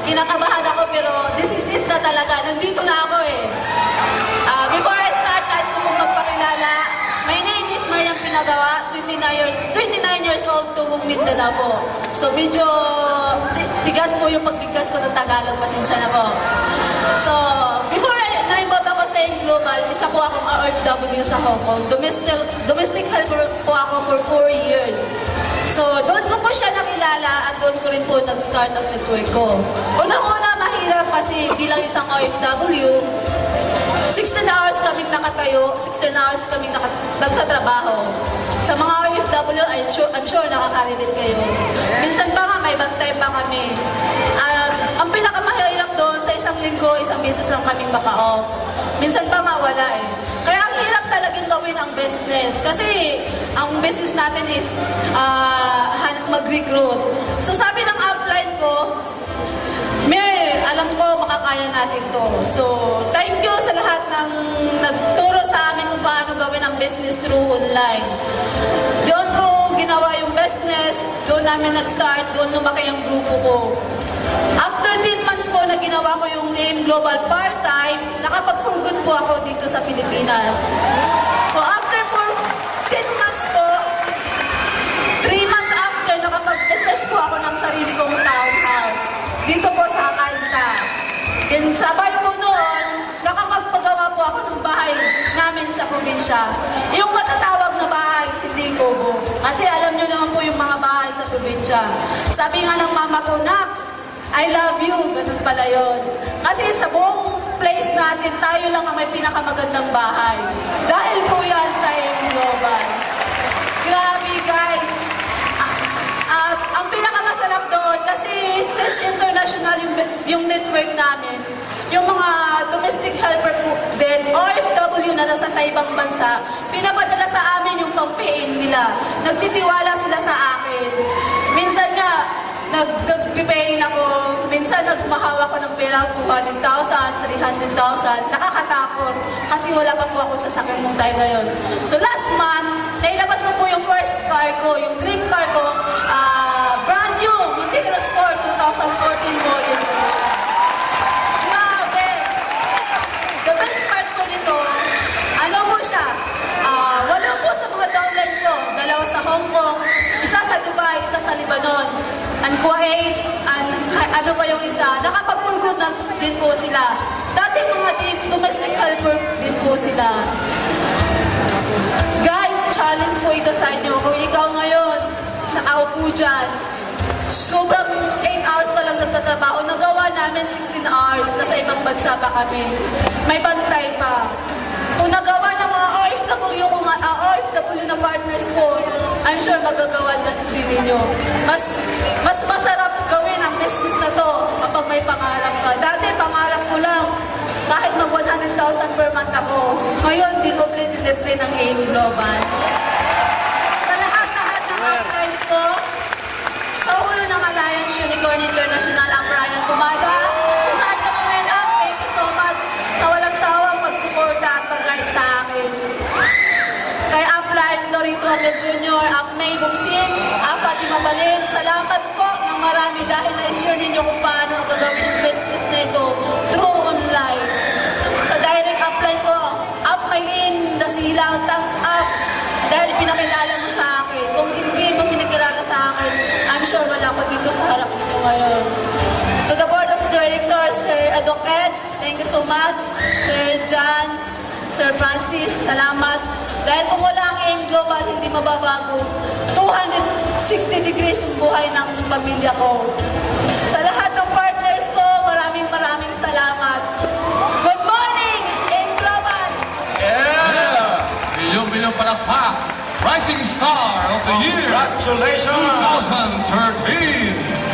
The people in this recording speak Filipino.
kinakabahan ako pero this is it na talaga. Nandito na ako eh. Before I start, nais ko pong magpakilala. My name is Mariam Pinagawa, 29 years old, Tubong Mindanao po. So medyo tigas po yung pagbigkas ko ng Tagalog, pasensya na po. So, before na-involve ako sa AIM Global, isa po akong OFW sa Hong Kong. Domestic helper po ako for 4 years. So, doon ko po siya nakilala at doon ko rin po nag-start ang network ko. Unang-una, mahirap kasi bilang isang OFW, 16 hours kaming nakatayo, 16 hours kaming nagtatrabaho. Sa mga OFW, I'm sure nakaka-relate kayo. Minsan pa nga, may bantay pa kami. Ang pinakamahirap doon, sa isang linggo, isang beses lang kaming maka-off. Minsan pa nga, wala eh. Kaya ang hirap talagang gawin ang business. Kasi ang business natin is mag-recruit. So sabi ng upline ko, alam ko makakaya natin to. So, thank you sa lahat ng nagturo sa amin kung paano gawin ang business through online. Doon ko ginawa yung business, doon namin nag-start, doon lumaki ang grupo ko. After 10 months po na ginawa ko yung AIM Global part-time, nakapag-for good po ako dito sa Pilipinas. So, after 10 months po, 3 months after, nakapag-invest po ako ng sarili kong townhouse. Dito po sa Cainta. Then sabay po noon, nakakapagawa po ako ng bahay namin sa probinsya. Yung matatawag na bahay, hindi kubo. Kasi alam nyo naman po yung mga bahay sa probinsya. Sabi nga ng mama ko, "Nak, I love you." Ganun pala yun. Kasi sa buong place natin, tayo lang ang may pinakamagandang bahay. Dahil po yan sa AIM Global. Grabe guys. At ang pinakamasarap doon, kasi since international yung network namin, yung mga domestic helper po din, OFW na nasa sa ibang bansa, pinapadala sa amin yung pang-paying nila. Nagtitiwala sila sa akin. Minsan nga, nag-paying ako, minsan nagmahawa ko ng pera, 200,000, 300,000, nakakatakot kasi wala pa po ako sa sakit mong time na yun. So last month, nailabas ko po yung first car ko, yung dream car ko, brand new, Montero Sport 2014 model po siya. Grabe! The best part po nito, ano po siya, wala po sa mga downline ko, dalawa sa Hong Kong, isa sa Dubai, isa sa Lebanon, and Kuwait, and ano pa yung isa, nakapag-pulgod na din po sila. Dati mga domestic helper din po sila. Guys, challenge po ito sa inyo. Kung ikaw ngayon, nakaupo dyan, sobrang 8 hours ka lang nagtatrabaho, nagawa namin 16 hours, nasa ibang bansa pa kami. May bantay pa. Kung nagawa ng mga OFW na partners ko, I'm sure magagawa din ninyo. Mas masarap gawin ang business na to kapag may pangarap ka. Dati pangarap ko lang, kahit mag 100,000 per month ako. Ngayon, dinoble ng AIM Global. Sa lahat-lahat ng uplines ko, sa ulo ng Alliance Unicorn International, ang Brian Tumada, kung saan ka mga anak, thank you so much sa walang sawang pagsuporta at pag-guide sa akin. Kay Upline, Dorito Abel Jr., May Buksin, Fatima Balin, salamat po ng marami dahil na-share ninyo kung paano ang gagawin yung business na ito through online. Sa direct upline ko, Maylin, Dasilang, thumbs up dahil pinakilala mo sa akin. Kung hindi mo pinakilala sa akin, I'm sure wala ko dito sa harap nito ngayon. To the Board of Directors, Sir Advocate, thank you so much. Sir John, Sir Francis, salamat. Dahil kung wala ang AIM Global, hindi mababago. 260 degrees yung buhay ng pamilya ko. Sa lahat ng partners ko, maraming salamat. Good morning, AIM Global! Yeah! Milyong palakpak! Rising Star of the Year! Congratulations! 2013!